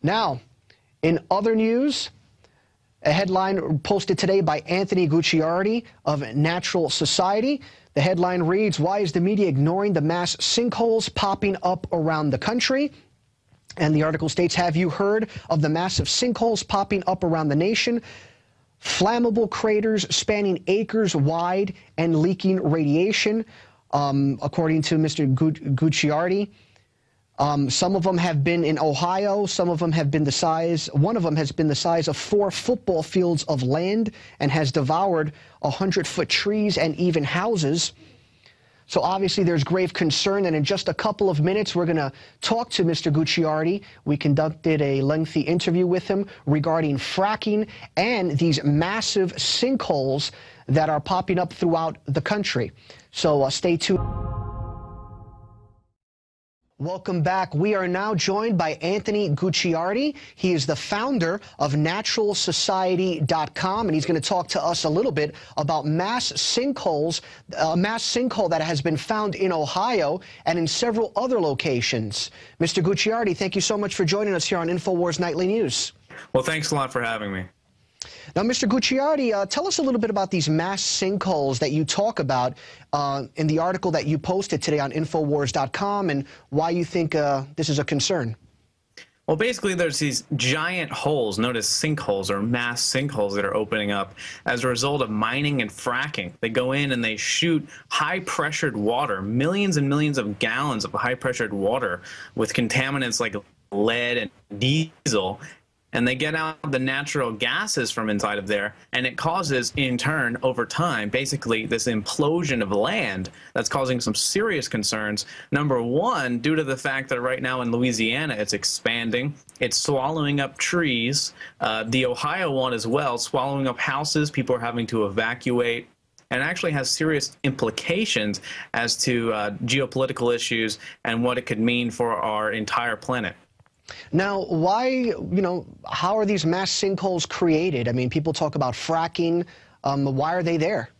Now, in other news, a headline posted today by Anthony Gucciardi of Natural Society. The headline reads, "Why is the media ignoring the mass sinkholes popping up around the country?" And the article states, "Have you heard of the massive sinkholes popping up around the nation? Flammable craters spanning acres wide and leaking radiation," according to Mr. Gucciardi. Some of them have been in Ohio. Some of them have been the size, one of them has been the size of 4 football fields of land and has devoured 100-foot trees and even houses. So obviously there's grave concern, and in just a couple of minutes we're going to talk to Mr. Gucciardi. We conducted a lengthy interview with him regarding fracking and these massive sinkholes that are popping up throughout the country. So stay tuned. Welcome back. We are now joined by Anthony Gucciardi. He is the founder of naturalsociety.com, and he's going to talk to us a little bit about mass sinkholes, a mass sinkhole that has been found in Ohio and in several other locations. Mr. Gucciardi, thank you so much for joining us here on InfoWars Nightly News. Well, thanks a lot for having me. Now, Mr. Gucciardi, tell us a little bit about these mass sinkholes that you talk about in the article that you posted today on Infowars.com and why you think this is a concern. Well, basically, there's these giant holes known as sinkholes or mass sinkholes that are opening up as a result of mining and fracking. They go in and they shoot high-pressured water, millions and millions of gallons of high-pressured water with contaminants like lead and diesel, and they get out the natural gases from inside of there, and it causes, in turn, over time, basically this implosion of land that's causing some serious concerns. Number one, due to the fact that right now in Louisiana it's expanding, it's swallowing up trees, the Ohio one as well, swallowing up houses, people are having to evacuate, and actually has serious implications as to geopolitical issues and what it could mean for our entire planet. Now, why, how are these mass sinkholes created? I mean, people talk about fracking. Why are they there?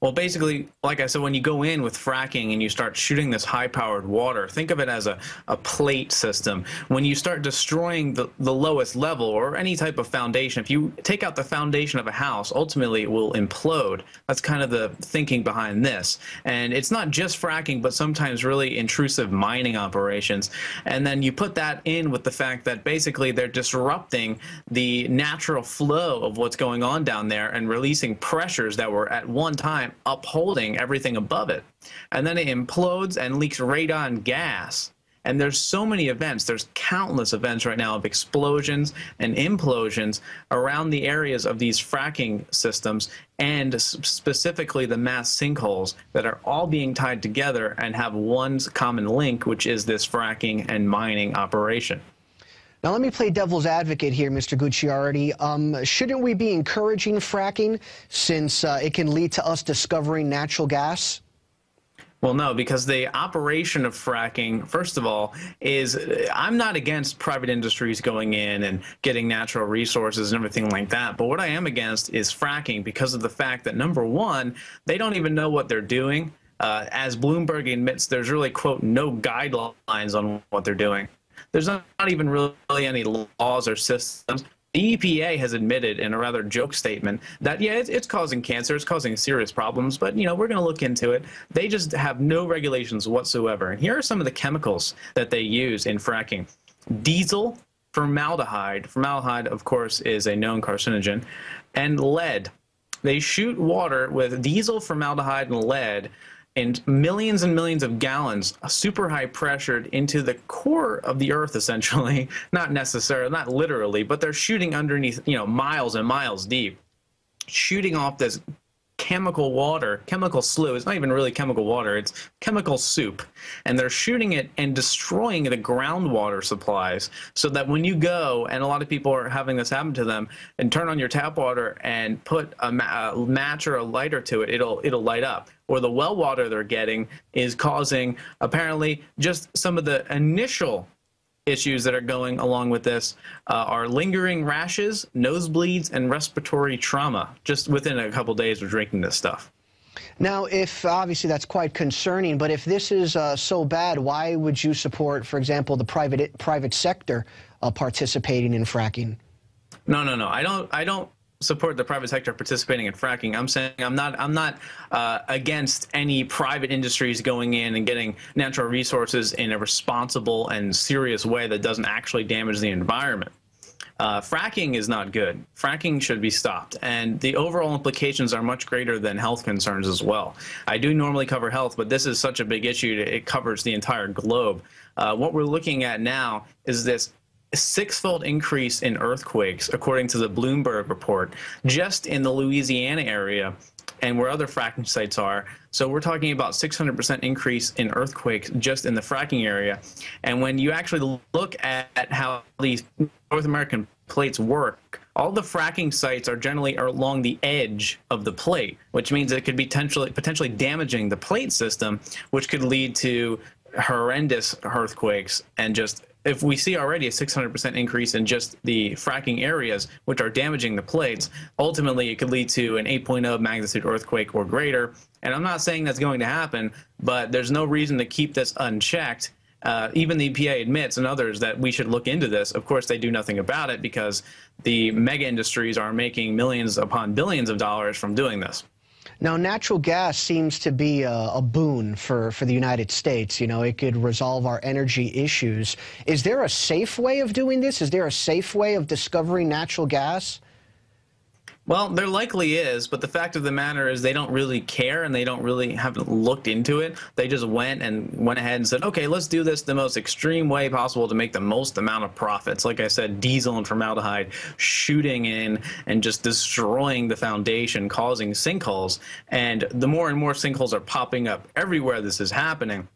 Well, basically, like I said, when you go in with fracking and you start shooting this high-powered water, think of it as a plate system. When you start destroying the lowest level or any type of foundation, if you take out the foundation of a house, ultimately it will implode. That's kind of the thinking behind this. And it's not just fracking, but sometimes really intrusive mining operations. And then you put that in with the fact that basically they're disrupting the natural flow of what's going on down there and releasing pressures that were at one time upholding everything above it. And then it implodes and leaks radon gas. And there's so many events, there's countless events right now of explosions and implosions around the areas of these fracking systems, and specifically the mass sinkholes that are all being tied together and have one common link, which is this fracking and mining operation. Now, let me play devil's advocate here, Mr. Gucciardi. Shouldn't we be encouraging fracking since it can lead to us discovering natural gas? Well, no, because the operation of fracking, first of all, is I'm not against private industries going in and getting natural resources and everything like that. But what I am against is fracking because of the fact that, number one, they don't even know what they're doing. As Bloomberg admits, there's really, quote, no guidelines on what they're doing. There's not even really any laws or systems. The EPA has admitted in a rather joke statement that, yeah, it's causing cancer, it's causing serious problems, but, we're going to look into it. They just have no regulations whatsoever. And here are some of the chemicals that they use in fracking. Diesel, formaldehyde. Formaldehyde, of course, is a known carcinogen. And lead. They shoot water with diesel, formaldehyde, and lead and millions of gallons, super high pressured into the core of the earth, essentially. Not necessarily, not literally, but they're shooting underneath, miles and miles deep, shooting off this chemical water, chemical slough. It's not even really chemical water, it's chemical soup. And they're shooting it and destroying the groundwater supplies so that when you go, and a lot of people are having this happen to them, and turn on your tap water and put a match or a lighter to it, it'll light up. Or the well water they're getting is causing, apparently, just some of the initial issues that are going along with this are lingering rashes, nosebleeds, and respiratory trauma just within a couple days of drinking this stuff. Now, if obviously that's quite concerning, but if this is so bad, why would you support, for example, the private sector participating in fracking? No. I don't support the private sector participating in fracking. I'm saying I'm not against any private industries going in and getting natural resources in a responsible and serious way that doesn't actually damage the environment. Fracking is not good. Fracking should be stopped, and the overall implications are much greater than health concerns as well. I do normally cover health, but this is such a big issue that it covers the entire globe. What we're looking at now is this six-fold increase in earthquakes, according to the Bloomberg report, just in the Louisiana area and where other fracking sites are. So we're talking about 600% increase in earthquakes just in the fracking area. And when you actually look at how these North American plates work, all the fracking sites are generally along the edge of the plate, which means it could be potentially damaging the plate system, which could lead to horrendous earthquakes. And just if we see already a 600% increase in just the fracking areas, which are damaging the plates, ultimately it could lead to an 8.0 magnitude earthquake or greater. And I'm not saying that's going to happen, but there's no reason to keep this unchecked. Even the EPA admits, and others, that we should look into this. Of course, they do nothing about it because the mega industries are making millions upon billions of dollars from doing this. Now, natural gas seems to be a boon for the United States. You know, it could resolve our energy issues. Is there a safe way of doing this? Is there a safe way of discovering natural gas? Well, there likely is, but the fact of the matter is they don't really care, and they haven't looked into it. They just went ahead and said, okay, let's do this the most extreme way possible to make the most amount of profits. Like I said, diesel and formaldehyde shooting in and just destroying the foundation, causing sinkholes. And the more and more sinkholes are popping up everywhere this is happening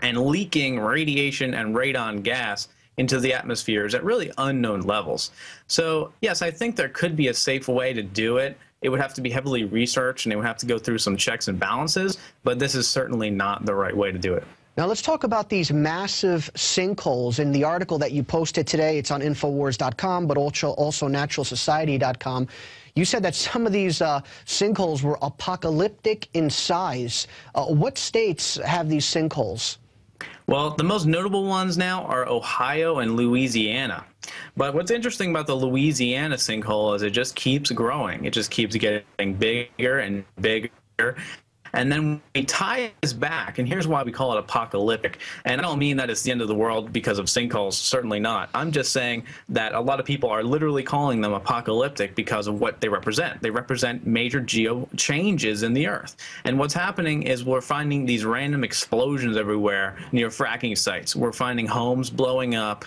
and leaking radiation and radon gas into the atmospheres at really unknown levels. So yes, I think there could be a safe way to do it. It would have to be heavily researched, and it would have to go through some checks and balances, but this is certainly not the right way to do it. Now let's talk about these massive sinkholes. In the article that you posted today, it's on Infowars.com, but also naturalsociety.com. You said that some of these sinkholes were apocalyptic in size. What states have these sinkholes? Well, the most notable ones now are Ohio and Louisiana. But what's interesting about the Louisiana sinkhole is it just keeps growing. It just keeps getting bigger and bigger. And then we tie this back, and here's why we call it apocalyptic. And I don't mean that it's the end of the world because of sinkholes, certainly not. I'm just saying that a lot of people are literally calling them apocalyptic because of what they represent. They represent major geo changes in the earth. And what's happening is we're finding these random explosions everywhere near fracking sites. We're finding homes blowing up.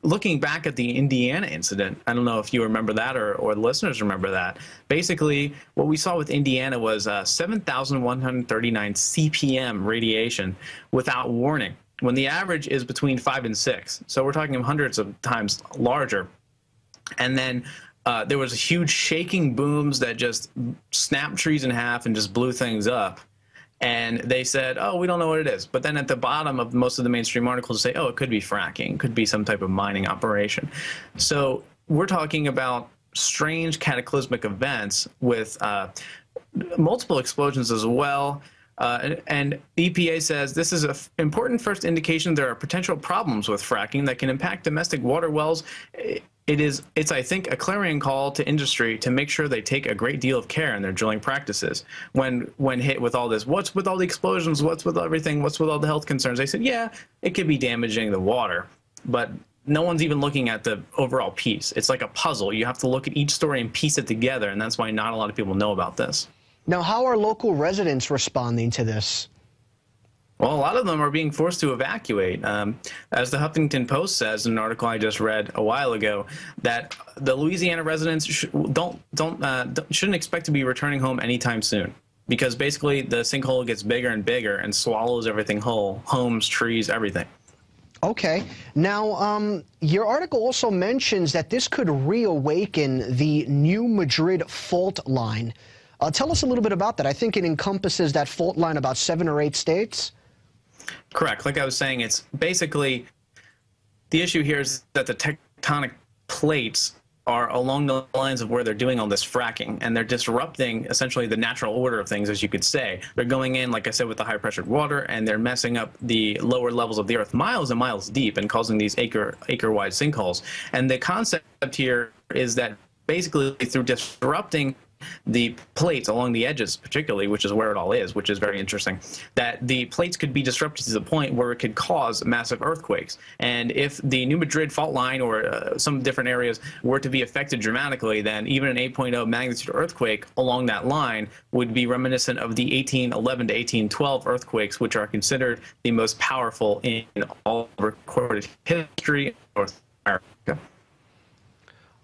Looking back at the Indiana incident, I don't know if you remember that or the listeners remember that. Basically, what we saw with Indiana was 7,139 CPM radiation without warning, when the average is between 5 and 6. So we're talking hundreds of times larger. And then there was huge shaking booms that just snapped trees in half and just blew things up. And they said, oh, we don't know what it is. But then at the bottom of most of the mainstream articles say, oh, it could be fracking, could be some type of mining operation. So we're talking about strange cataclysmic events with multiple explosions as well. And the EPA says this is an important first indication there are potential problems with fracking that can impact domestic water wells. It's, I think, a clarion call to industry to make sure they take a great deal of care in their drilling practices. When hit with all this, what's with all the explosions, what's with everything, what's with all the health concerns, they said, yeah, it could be damaging the water, but no one's even looking at the overall piece. It's like a puzzle. You have to look at each story and piece it together, and that's why not a lot of people know about this. Now, how are local residents responding to this? Well, a lot of them are being forced to evacuate. As the Huffington Post says in an article I just read a while ago, that the Louisiana residents shouldn't expect to be returning home anytime soon, because basically the sinkhole gets bigger and bigger and swallows everything whole, homes, trees, everything. Okay. Now, your article also mentions that this could reawaken the New Madrid fault line. Tell us a little bit about that. I think it encompasses that fault line about 7 or 8 states. Correct. Like I was saying, it's basically the issue here is that the tectonic plates are along the lines of where they're doing all this fracking, and they're disrupting essentially the natural order of things, as you could say. They're going in, like I said, with the high pressured water, and they're messing up the lower levels of the earth miles and miles deep and causing these acre-wide sinkholes. And the concept here is that basically through disrupting the plates along the edges, particularly, which is where it all is, which is very interesting, that the plates could be disrupted to the point where it could cause massive earthquakes. And if the New Madrid fault line or some different areas were to be affected dramatically, then even an 8.0 magnitude earthquake along that line would be reminiscent of the 1811 to 1812 earthquakes, which are considered the most powerful in all recorded history in North America.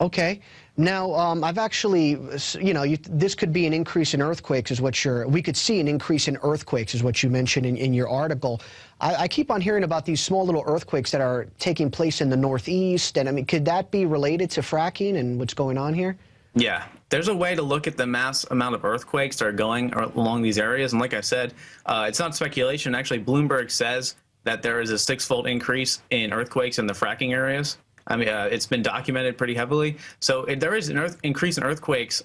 Okay. Now, I've actually, this could be an increase in earthquakes is what we could see an increase in earthquakes is what you mentioned in your article. I keep on hearing about these small little earthquakes that are taking place in the Northeast. And I mean, could that be related to fracking and what's going on here? Yeah, there's a way to look at the mass amount of earthquakes that are going along these areas. And like I said, it's not speculation. Actually, Bloomberg says that there is a 6-fold increase in earthquakes in the fracking areas. I mean, it's been documented pretty heavily. So if there is an increase in earthquakes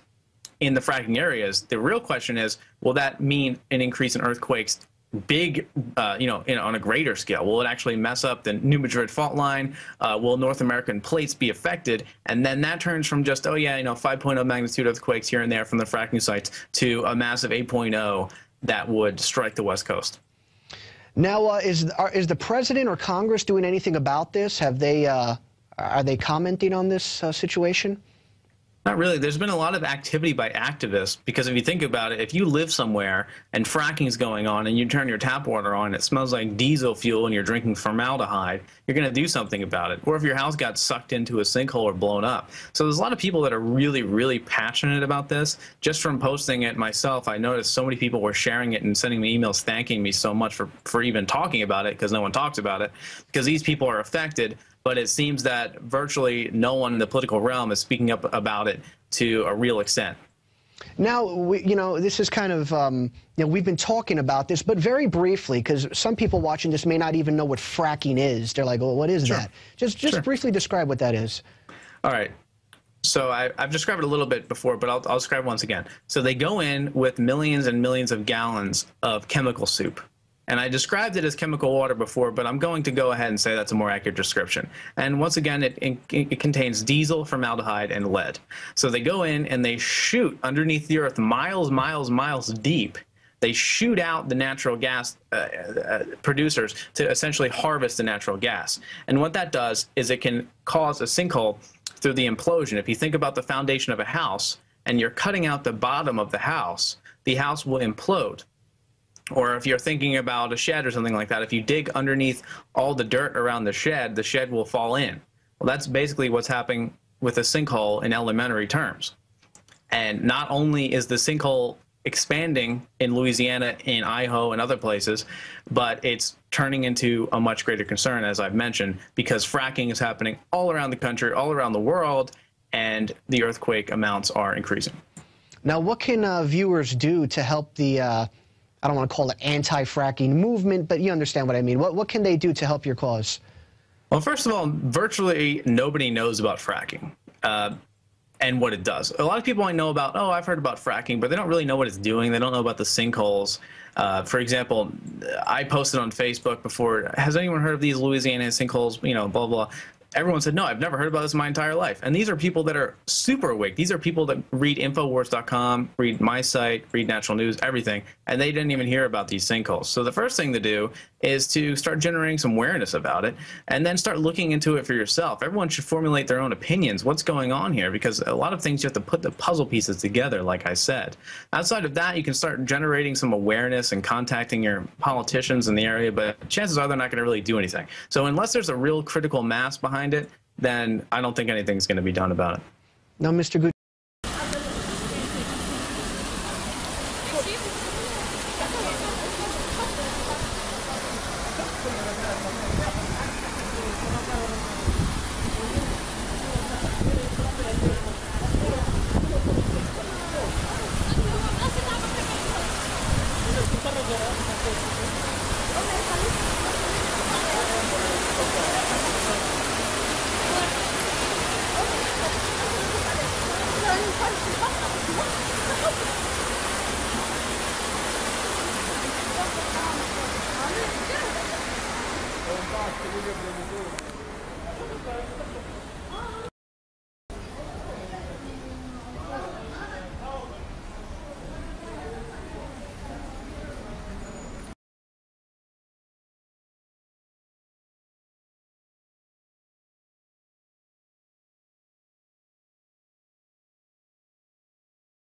in the fracking areas, the real question is, will that mean an increase in earthquakes big, on a greater scale? Will it actually mess up the New Madrid fault line? Will North American plates be affected? And then that turns from just, 5.0 magnitude earthquakes here and there from the fracking sites to a massive 8.0 that would strike the West Coast. Now, is the president or Congress doing anything about this? Have they... Are they commenting on this situation? Not really. There's been a lot of activity by activists because if you think about it, if you live somewhere and fracking is going on and you turn your tap water on, it smells like diesel fuel and you're drinking formaldehyde, you're going to do something about it. Or if your house got sucked into a sinkhole or blown up. So there's a lot of people that are really, really passionate about this. Just from posting it myself, I noticed so many people were sharing it and sending me emails thanking me so much for even talking about it because no one talks about it because these people are affected. But it seems that virtually no one in the political realm is speaking up about it to a real extent. Now, this is kind of, we've been talking about this, but very briefly, because some people watching this may not even know what fracking is. They're like, well, what is that? Just briefly describe what that is. All right. So I've described it a little bit before, but I'll describe it once again. So they go in with millions and millions of gallons of chemical soup. And I described it as chemical water before, but I'm going to go ahead and say that's a more accurate description. And once again, it contains diesel, formaldehyde, and lead. So they go in and they shoot underneath the earth miles, miles, miles deep. They shoot out the natural gas producers to essentially harvest the natural gas. And what that does is it can cause a sinkhole through the implosion. If you think about the foundation of a house and you're cutting out the bottom of the house will implode. Or if you're thinking about a shed or something like that, if you dig underneath all the dirt around the shed will fall in. Well, that's basically what's happening with a sinkhole in elementary terms. And not only is the sinkhole expanding in Louisiana, in Idaho, and other places, but it's turning into a much greater concern, as I've mentioned, because fracking is happening all around the country, all around the world, and the earthquake amounts are increasing. Now, what can viewers do to help the... I don't want to call it anti-fracking movement, but you understand what I mean. What can they do to help your cause? Well, first of all, virtually nobody knows about fracking and what it does. A lot of people I know about, I've heard about fracking, but they don't really know what it's doing. They don't know about the sinkholes. For example, I posted on Facebook before, has anyone heard of these Louisiana sinkholes, blah, blah. Everyone said, no, I've never heard about this in my entire life. And these are people that are super awake. These are people that read Infowars.com, read my site, read National News, everything, and they didn't even hear about these sinkholes. So the first thing to do is to start generating some awareness about it and then start looking into it for yourself. Everyone should formulate their own opinions. What's going on here? Because a lot of things you have to put the puzzle pieces together, like I said. Outside of that, you can start generating some awareness and contacting your politicians in the area, but chances are they're not going to really do anything. So unless there's a real critical mass behind it, then I don't think anything's going to be done about it. Now, Mr. Good.